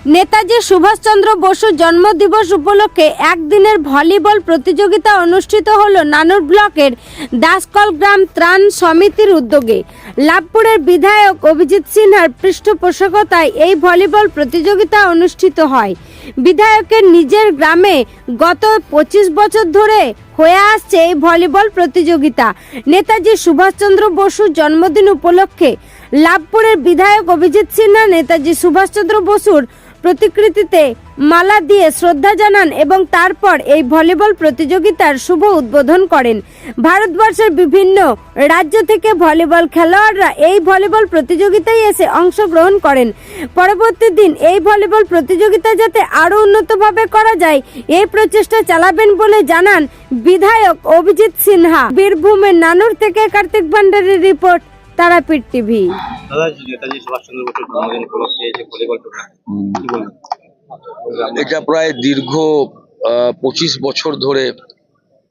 নেতাজি সুভাষচন্দ্র বসুর জন্মদিবস উপলক্ষে একদিনের ভলিবল প্রতিযোগিতা অনুষ্ঠিত হলো নানুর ব্লকের দাসকল গ্রাম ত্রাণ সমিতির উদ্যোগে। লাভপুরের বিধায়ক অভিজিৎ সিনহার পৃষ্ঠপোষকতায় এই ভলিবল প্রতিযোগিতা অনুষ্ঠিত হয়। বিধায়কের নিজের গ্রামে গত 25 বছর ধরে হয়ে আসছে এই ভলিবল প্রতিযোগিতা। নেতাজি সুভাষচন্দ্র বসুর জন্মদিন উপলক্ষে লাভপুরের বিধায়ক অভিজিৎ সিনহা নেতাজি সুভাষচন্দ্র বসুর প্রতিকৃতিতে মালা দিয়ে শ্রদ্ধা জানান এবং তারপর এই ভলিবল প্রতিযোগিতার শুভ উদ্বোধন করেন। ভারতবর্ষের বিভিন্ন রাজ্য থেকে ভলিবল খেলোয়াড়রা এই ভলিবল প্রতিযোগিতায় এসে অংশগ্রহণ করেন। পরবর্তী দিন এই ভলিবল প্রতিযোগিতা যাতে আরও উন্নতভাবে করা যায় এই প্রচেষ্টা চালাবেন বলে জানান বিধায়ক অভিজিৎ সিনহা। বীরভূমের নানুর থেকে কার্তিক ভান্ডারীর রিপোর্ট, তারাপীঠ টিভি। নেতাজি সুভাষচন্দ্র বসুর জন্মদিন উপলক্ষে এই যে ভলিবল টুর্নামেন্ট, এটা প্রায় দীর্ঘ 25 বছর ধরে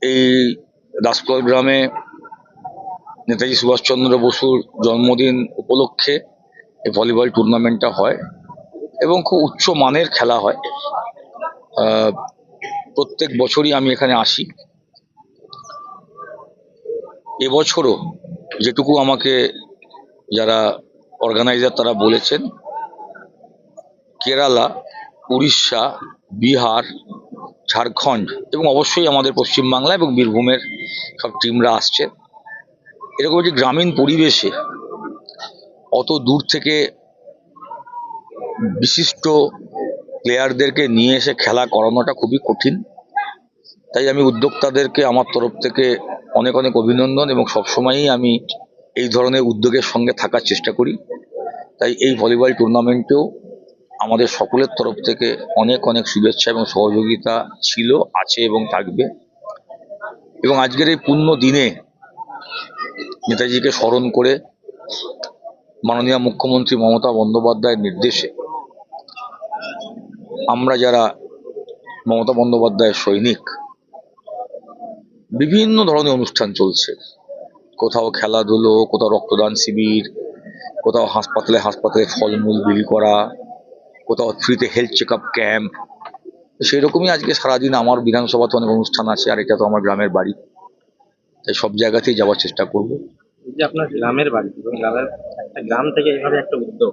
এই দাসকল গ্রামে নেতাজি সুভাষচন্দ্র বসুর জন্মদিন উপলক্ষে এই ভলিবল টুর্নামেন্টটা হয় এবং খুব উচ্চ মানের খেলা হয়। প্রত্যেক বছরই আমি এখানে আসি। এবছরও যেটুকু আমাকে যারা অর্গানাইজার তারা বলেছেন, কেরালা, উড়িষ্যা, বিহার, ঝাড়খণ্ড এবং অবশ্যই আমাদের পশ্চিমবাংলা এবং বীরভূমের সব টিমরা আসছে। এরকম একটি গ্রামীণ পরিবেশে অত দূর থেকে বিশিষ্ট প্লেয়ারদেরকে নিয়ে এসে খেলা করানোটা খুবই কঠিন। তাই আমি উদ্যোক্তাদেরকে আমার তরফ থেকে অনেক অনেক অভিনন্দন এবং সবসময়ই আমি এই ধরনের উদ্যোগের সঙ্গে থাকার চেষ্টা করি। তাই এই ভলিবল টুর্নামেন্টেও আমাদের সকলের তরফ থেকে অনেক অনেক শুভেচ্ছা এবং সহযোগিতা ছিল, আছে এবং থাকবে। এবং আজকের এই পুণ্য দিনে নেতাজিকে স্মরণ করে মাননীয় মুখ্যমন্ত্রী মমতা বন্দ্যোপাধ্যায়ের নির্দেশে আমরা যারা মমতা বন্দ্যোপাধ্যায়ের সৈনিক, বিভিন্ন ধরনের অনুষ্ঠান চলছে। কোথাও খেলাধুলো, কোথাও রক্তদান শিবির, কোথাও হাসপাতালে ফলমূল বিলি করা, কোথাও ফ্রিতে হেলথ চেক আপ ক্যাম্প। সেই রকমই আজকে সারাদিন আমার বিধানসভাতে অনেক অনুষ্ঠান আছে, আর এটা তো আমার গ্রামের বাড়ি, তাই সব জায়গাতেই যাওয়ার চেষ্টা করব। যে আপনার গ্রামের বাড়ি এবং গ্রামের একটা গ্রাম থেকে এইভাবে একটা উদ্যোগ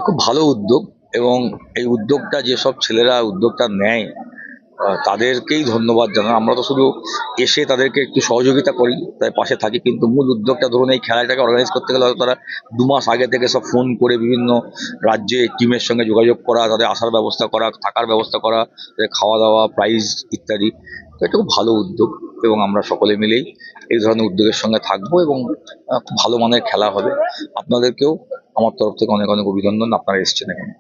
খুব ভালো উদ্যোগ, এবং এই উদ্যোগটা যেসব ছেলেরা উদ্যোগটা নেয় তাদেরকেই ধন্যবাদ জানাই। আমরা তো শুধু এসে তাদেরকে একটু সহযোগিতা করি, তাই পাশে থাকি, কিন্তু মূল উদ্যোগটা ধরুন এই খেলাটাকে অর্গানাইজ করতে গেলে হয়তো তারা 2 মাস আগে থেকে সব ফোন করে বিভিন্ন রাজ্যে টিমের সঙ্গে যোগাযোগ করা, তাদের আসার ব্যবস্থা করা, থাকার ব্যবস্থা করা, তাদের খাওয়া দাওয়া, প্রাইজ ইত্যাদি। তো এটা খুব ভালো উদ্যোগ এবং আমরা সকলে মিলেই এই ধরনের উদ্যোগের সঙ্গে থাকবো এবং খুব ভালো মানের খেলা হবে। আপনাদেরকেও আমার তরফ থেকে অনেক অনেক অভিনন্দন, আপনারা এসেছেন এখানে।